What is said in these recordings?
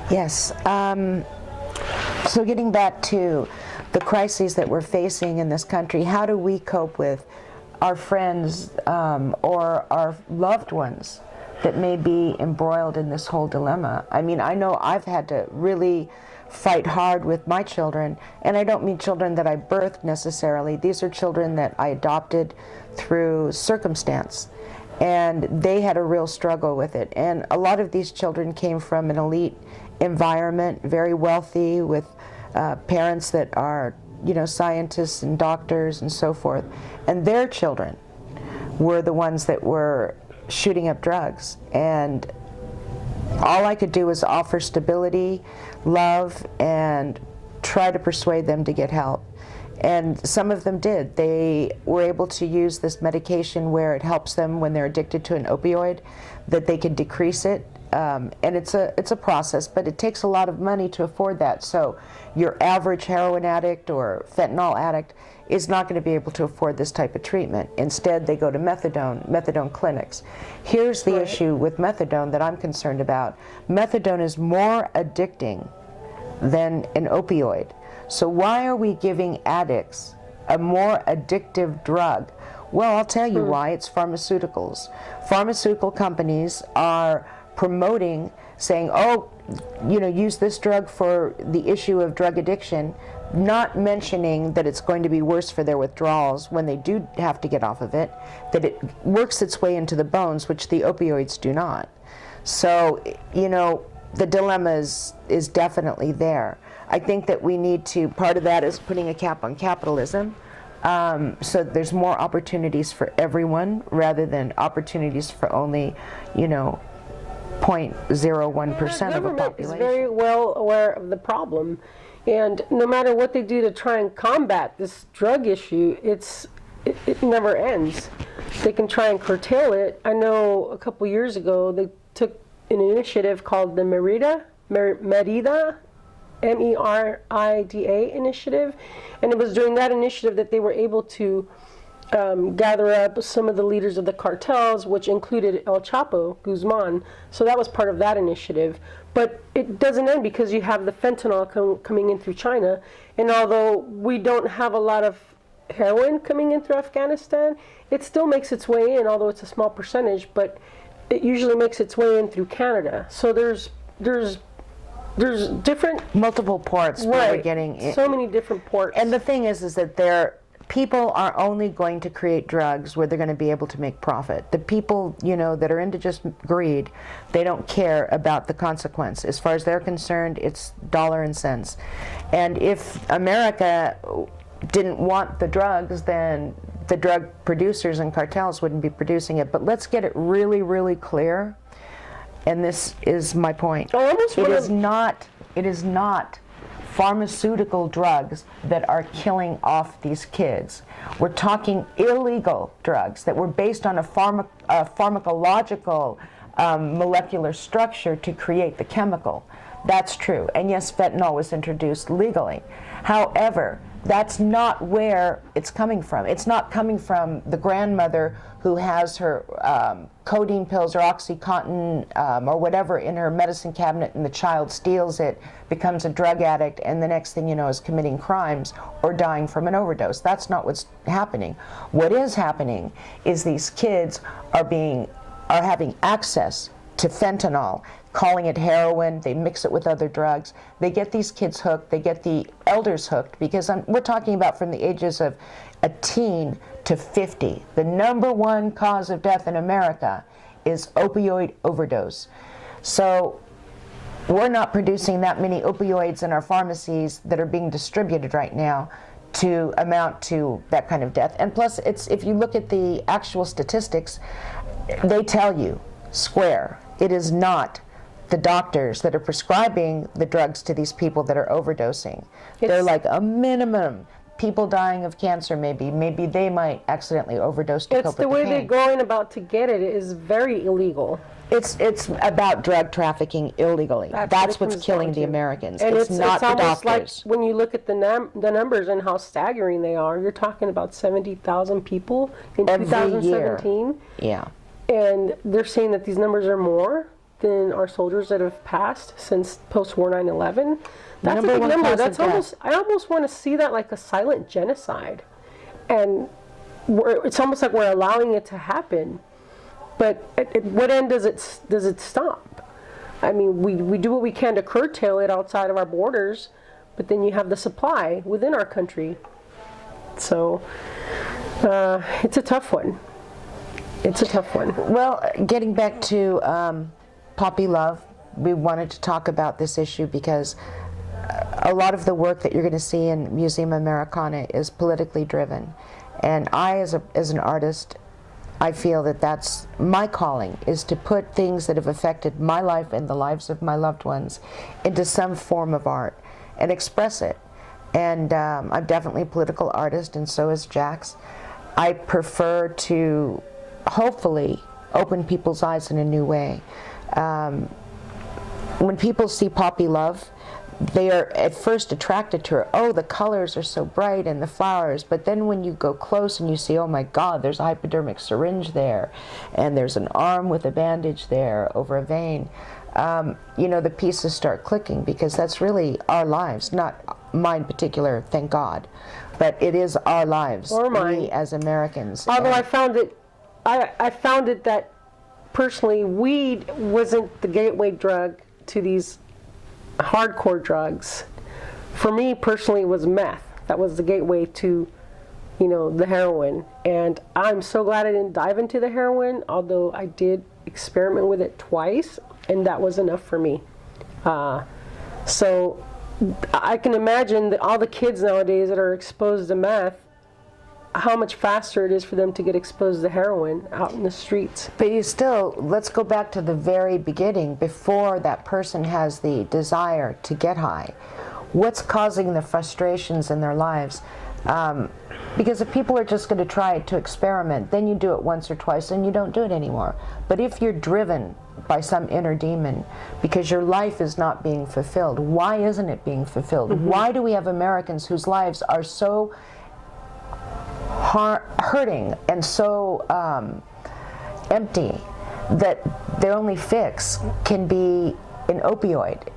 Yes. So getting back to the crises that we're facing in this country, how do we cope with our friends or our loved ones that may be embroiled in this whole dilemma? I mean, I know I've had to really fight hard with my children, and I don't mean children that I birthed necessarily. These are children that I adopted through circumstance, and they had a real struggle with it. And a lot of these children came from an elite environment, very wealthy, with parents that are, you know, scientists and doctors and so forth, and their children were the ones that were shooting up drugs. And all I could do was offer stability, love, and try to persuade them to get help. And some of them did. They were able to use this medication where it helps them when they're addicted to an opioid, that they could decrease it. And it's a process, but it takes a lot of money to afford that. So your average heroin addict or fentanyl addict is not going to be able to afford this type of treatment. Instead, they go to methadone clinics. Here's the issue with methadone that I'm concerned about. Methadone is more addicting than an opioid. So why are we giving addicts a more addictive drug? Well, I'll tell you why. It's pharmaceuticals. Pharmaceutical companies are promoting, saying, oh, you know, use this drug for the issue of drug addiction, not mentioning that it's going to be worse for their withdrawals when they do have to get off of it, that it works its way into the bones, which the opioids do not. So, you know, the dilemma is definitely there. I think that we need to, part of that is putting a cap on capitalism, so there's more opportunities for everyone rather than opportunities for only, you know, 0.01% of the population. The government is very well aware of the problem, and no matter what they do to try and combat this drug issue, it never ends. They can try and curtail it. I know a couple years ago they took an initiative called the Merida MERIDA initiative, and it was during that initiative that they were able to gather up some of the leaders of the cartels, which included El Chapo Guzman. So that was part of that initiative. But it doesn't end because you have the fentanyl coming in through China. And although we don't have a lot of heroin coming in through Afghanistan, it still makes its way in, although it's a small percentage, but it usually makes its way in through Canada. So there's different multiple ports where we're getting it. So many different ports. And the thing is that people are only going to create drugs where they're going to be able to make profit. The people, you know, that are into just greed, they don't care about the consequence. As far as they're concerned, it's dollar and cents. And if America didn't want the drugs, then the drug producers and cartels wouldn't be producing it. But let's get it really, really clear. And this is my point. It is not pharmaceutical drugs that are killing off these kids. We're talking illegal drugs that were based on a pharmacological molecular structure to create the chemical. That's true. And yes, fentanyl was introduced legally. However, that's not where it's coming from. It's not coming from the grandmother who has her codeine pills or OxyContin or whatever in her medicine cabinet, and the child steals it, becomes a drug addict, and the next thing you know is committing crimes or dying from an overdose. That's not what's happening. What is happening is these kids are having access to fentanyl, calling it heroin. They mix it with other drugs. They get these kids hooked. They get the elders hooked, because we're talking about from the ages of a teen to 50. The #1 cause of death in America is opioid overdose. So we're not producing that many opioids in our pharmacies that are being distributed right now to amount to that kind of death. And plus, if you look at the actual statistics, they tell you square, it is not the doctors that are prescribing the drugs to these people that are overdosing. They're like a minimum. People dying of cancer, maybe they might accidentally overdose to cope with the pain. It's the way they're going about to get it is very illegal. It's about drug trafficking illegally. That's what's killing the Americans. And it's not the doctors. Almost like when you look at the numbers and how staggering they are. You're talking about 70,000 people in every 2017. Year. Yeah. And they're saying that these numbers are more. than our soldiers that have passed since post-war 9/11. That's Number a big one number. cause of That's death. almost, I almost want to see that like a silent genocide. And it's almost like we're allowing it to happen. But at what end does it stop? I mean, we do what we can to curtail it outside of our borders, but then you have the supply within our country. So it's a tough one. It's a tough one. Well, getting back to Poppy Love, we wanted to talk about this issue because a lot of the work that you're going to see in Museum Americana is politically driven. And I, as an artist, I feel that that's my calling, is to put things that have affected my life and the lives of my loved ones into some form of art and express it. And I'm definitely a political artist, and so is Jax. I prefer to hopefully open people's eyes in a new way. When people see Poppy Love, they are at first attracted to her. Oh, the colors are so bright and the flowers. But then when you go close and you see, oh my God, there's a hypodermic syringe there, and there's an arm with a bandage there over a vein, you know, the pieces start clicking, because that's really our lives, not mine in particular, thank God, but it is our lives, or mine, we as Americans. Although And I found it that personally, weed wasn't the gateway drug to these hardcore drugs. For me personally, it was meth. That was the gateway to, you know, the heroin. And I'm so glad I didn't dive into the heroin, although I did experiment with it twice, and that was enough for me. So I can imagine that all the kids nowadays that are exposed to meth, how much faster it is for them to get exposed to heroin out in the streets. But you still, let's go back to the very beginning, before that person has the desire to get high. What's causing the frustrations in their lives? Because if people are just going to try to experiment, then you do it once or twice and you don't do it anymore. But if you're driven by some inner demon because your life is not being fulfilled, why isn't it being fulfilled? Mm-hmm. Why do we have Americans whose lives are so hurting and so empty that their only fix can be an opioid?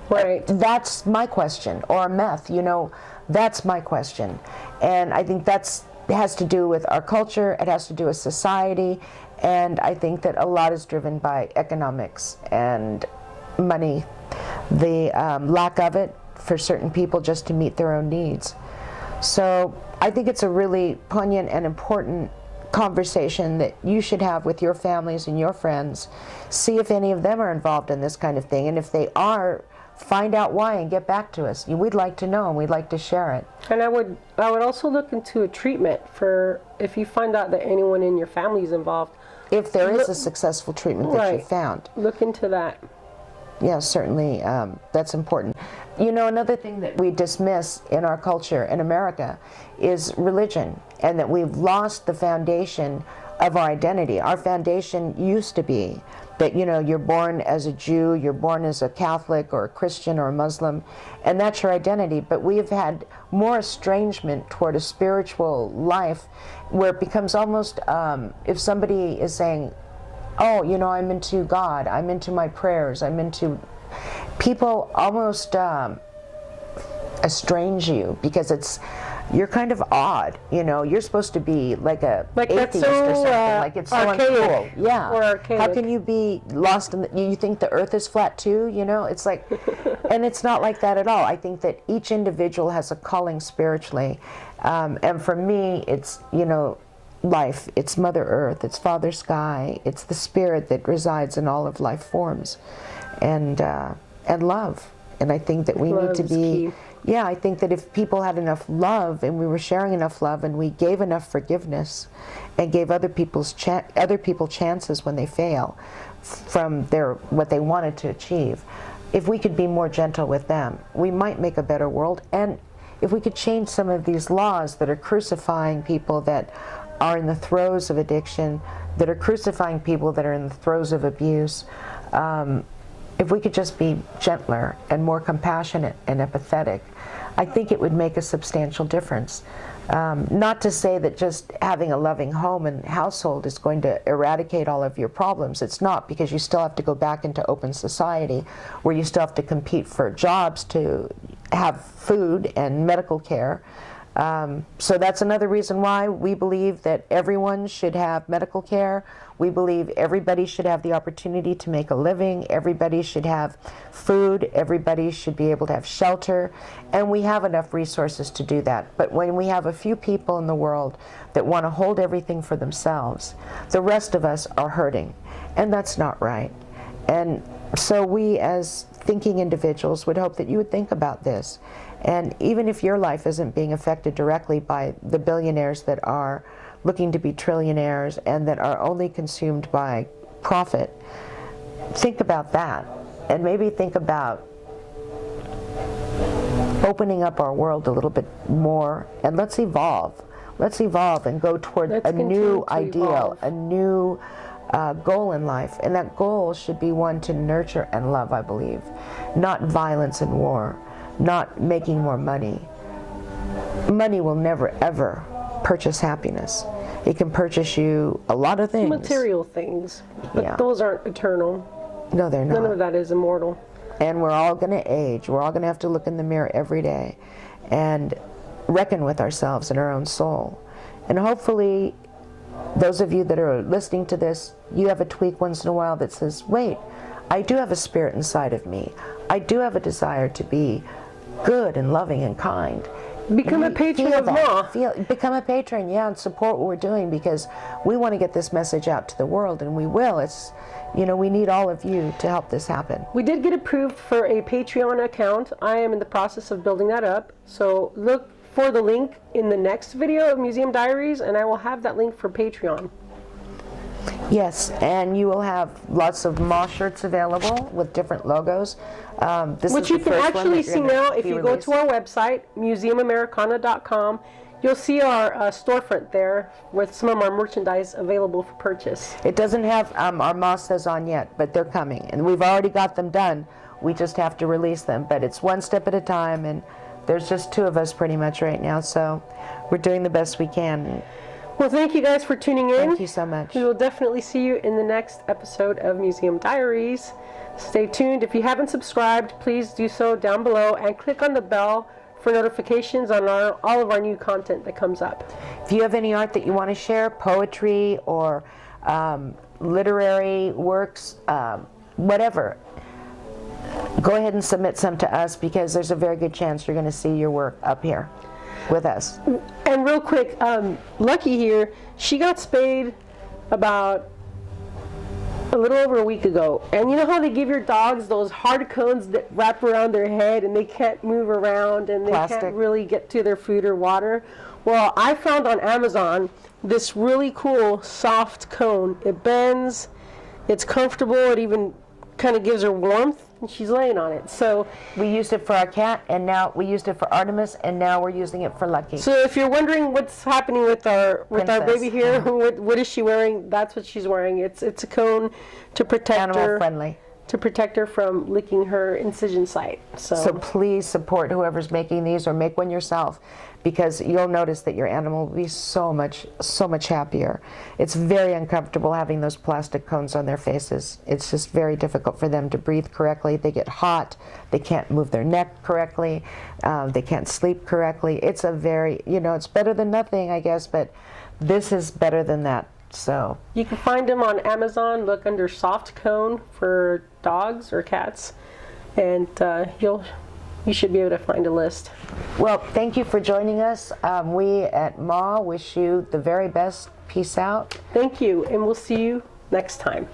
Right. That's my question. Or a meth, you know, that's my question. And I think it has to do with our culture, it has to do with society, and I think that a lot is driven by economics and money, the lack of it for certain people just to meet their own needs. So I think it's a really poignant and important conversation that you should have with your families and your friends. See if any of them are involved in this kind of thing, and if they are, find out why and get back to us. We'd like to know, and we'd like to share it. And I would also look into a treatment for if you find out that anyone in your family is involved. If there is a successful treatment that you found. Look into that. Yeah, certainly, that's important. You know, another thing that we dismiss in our culture in America is religion, and that we've lost the foundation of our identity. Our foundation used to be that, you know, you're born as a Jew, you're born as a Catholic or a Christian or a Muslim, and that's your identity. But we have had more estrangement toward a spiritual life, where it becomes almost, if somebody is saying, oh, you know, I'm into God, I'm into my prayers, I'm into... People almost estrange you because you're kind of odd, you know. You're supposed to be like a atheist or something, like it's so uncool. Yeah. Or archaic. How can you be lost in you think the earth is flat too, you know? It's like, and it's not like that at all. I think that each individual has a calling spiritually. And for me, it's, you know, life, it's Mother Earth, it's Father Sky, it's the spirit that resides in all of life forms, and love. And I think that we need to be, yeah, I think that if people had enough love and we were sharing enough love and we gave enough forgiveness and gave other people chances when they fail from what they wanted to achieve, if we could be more gentle with them, we might make a better world. And if we could change some of these laws that are crucifying people that are in the throes of addiction, that are crucifying people that are in the throes of abuse, if we could just be gentler and more compassionate and empathetic, I think it would make a substantial difference. Not to say that just having a loving home and household is going to eradicate all of your problems. It's not, because you still have to go back into open society where you still have to compete for jobs to have food and medical care. So that's another reason why we believe that everyone should have medical care. We believe everybody should have the opportunity to make a living. Everybody should have food. Everybody should be able to have shelter. And we have enough resources to do that. But when we have a few people in the world that want to hold everything for themselves, the rest of us are hurting. And that's not right. And so we, as thinking individuals, would hope that you would think about this. And even if your life isn't being affected directly by the billionaires that are looking to be trillionaires and that are only consumed by profit, think about that. And maybe think about opening up our world a little bit more, and let's evolve. Let's evolve and go toward a new ideal, a new goal in life. And that goal should be one to nurture and love, I believe. Not violence and war, not making more money. Money will never, ever purchase happiness. It can purchase you a lot of things. Material things, but Yeah. those aren't eternal. No, they're not. None of that is immortal. And we're all going to age. We're all going to have to look in the mirror every day and reckon with ourselves and our own soul. And hopefully, those of you that are listening to this, you have a tweak once in a while that says, wait, I do have a spirit inside of me. I do have a desire to be good and loving and kind. Become a patron of law. Become a patron, yeah, and support what we're doing, because we want to get this message out to the world, and we will. It's, you know, we need all of you to help this happen. We did get approved for a Patreon account. I am in the process of building that up. So look for the link in the next video of Museum Diaries, and I will have that link for Patreon. Yes, and you will have lots of Ma shirts available with different logos. Which you can actually see now if you go to our website, museumamericana.com. You'll see our storefront there with some of our merchandise available for purchase. It doesn't have our Ma says on yet, but they're coming. And we've already got them done. We just have to release them. But it's one step at a time, and there's just 2 of us pretty much right now. So we're doing the best we can. Well, thank you guys for tuning in. Thank you so much. We will definitely see you in the next episode of Museum Diaries. Stay tuned. If you haven't subscribed, please do so down below and click on the bell for notifications on all of our new content that comes up. If you have any art that you want to share, poetry or literary works, whatever, go ahead and submit some to us, because there's a very good chance you're going to see your work up here with us. And real quick, Lucky here, she got spayed about a little over a week ago. And you know how they give your dogs those hard cones that wrap around their head and they can't move around and they can't really get to their food or water? Well, I found on Amazon this really cool soft cone. It bends, it's comfortable, it even kind of gives her warmth, and she's laying on it. So we used it for our cat, and now we used it for Artemis, and now we're using it for Lucky. So if you're wondering what's happening with our baby here, Uh-huh. what is she wearing? That's what she's wearing. It's a cone to protect Animal her, friendly. to protect her from licking her incision site. So please support whoever's making these, or make one yourself, because you'll notice that your animal will be so much happier. It's very uncomfortable having those plastic cones on their faces. It's just very difficult for them to breathe correctly. They get hot. They can't move their neck correctly. They can't sleep correctly. It's a very, it's better than nothing, I guess, but this is better than that. So you can find them on Amazon. Look under soft cone for dogs or cats, and you should be able to find a list. Well, thank you for joining us. We at Ma wish you the very best. Peace out. Thank you, and we'll see you next time.